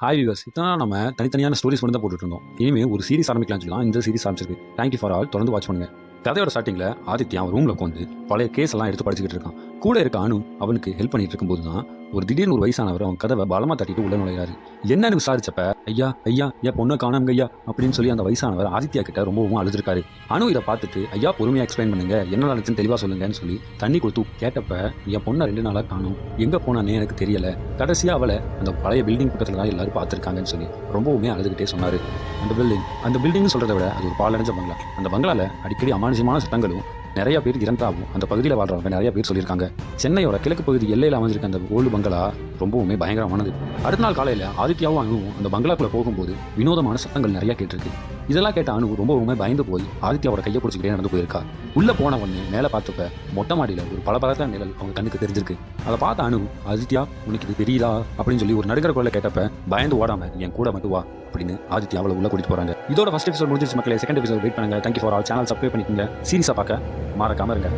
Hi viewers, இத்தனை நாள் நம்ம தனித்தனியான ஸ்டோரிஸ் மட்டும் தான் போட்டுட்டு இருந்தோம். இனிமேல் ஒரு சீரிஸ் ஆரம்பிக்கலாம்னு சொல்லலாம். இந்த சீரிஸ் ஆரம்பிச்சிருக்கு. Thank you for all. தொடர்ந்து வாட்ச் பண்ணுங்க. கதையோட ஸ்டார்டிங்கில் ஆதித்யா அவன் ரூமில் உட்காந்து பழைய கேஸ் எல்லாம் எடுத்து படிச்சுக்கிட்டு இருக்கான். கூட இருக்க அனு அவனுக்கு ஹெல்ப் பண்ணிட்டு இருக்கும்போது தான் ஒரு திடீர்னு ஒரு வயசானவர் அவன் கதவை பலமாக தட்டிட்டு உள்ள நுழையாரு. என்னன்னு விசாரிச்சப்ப, ஐயா ஐயா என் பொண்ணை காணாமங்க ஐயா அப்படின்னு சொல்லி அந்த வயசானவர் ஆதித்யா கிட்ட ரொம்பவும் அழுதுருக்காரு. அனு இதை பார்த்துட்டு, ஐயா பொறுமையாக எக்ஸ்பிளைன் பண்ணுங்க, என்ன நடந்துச்சுன்னு தெளிவாக சொல்லுங்கன்னு சொல்லி தண்ணி கொடுத்து கேட்டப்ப, என் பொண்ணை 2 நாளாக காணும், எங்கே போனானே எனக்கு தெரியல, கடைசியாக அவளை அந்த பழைய பில்டிங் பக்கத்தில் தான் எல்லாரும் பார்த்துருக்காங்கன்னு சொல்லி ரொம்பவுமே அழுதுகிட்டே சொன்னார். அந்த பில்டிங்னு சொல்கிறத விட அது ஒரு பாலடைஞ்ச பங்களா. அந்த பங்களாவில் அடிக்கடி அமானுஷமான சத்தங்களும் நிறைய பேர் இறந்தாவும் அந்த பகுதியில் வாழ்றவங்க நிறைய பேர் சொல்லியிருக்காங்க. சென்னையோட கிழக்கு பகுதி எல்லையில் அமைஞ்சிருக்க அந்த ஓல்டு பங்களா ரொம்பவுமே பயங்கரமானது. அடுத்த நாள் காலையில் ஆதித்யாவும் அனுவும் அந்த பங்களாக்குள்ள போகும்போது வினோதமான சத்தங்கள் நிறைய கேட்டிருக்கு. இதெல்லாம் கேட்ட அனு ரொம்பவுமே பயந்து போய் ஆதித்யாவோட கையை பிடிச்சிக்கிட்டே நடந்து போயிருக்கா. உள்ள போன உடனே மேலே பார்த்தப்ப மொட்டை மாடியில் ஒரு பளபளத்த நிழல் அவங்க கண்ணுக்கு தெரிஞ்சிருக்கு. அதை பார்த்த அனு, ஆதித்யா உனக்கு இது தெரியுதா அப்படின்னு சொல்லி ஒரு நடுக்கிற குரலை கேட்டப்ப, பயந்து ஓடாம என் கூட மட்டும் வா அப்படின்னு ஆதித்யா அவளை உள்ள கூட்டிட்டு போறாங்க. இதோட ஃபர்ஸ்ட் எபிசோட் முடிஞ்சிருச்சு மக்களே. செகண்ட் எபிசோட் வெயிட் பண்ணுங்க. Thank you for all. Channel subscribe பண்ணிக்கோங்க. சீரிஸா பார்க்க மறக்காம இருங்க.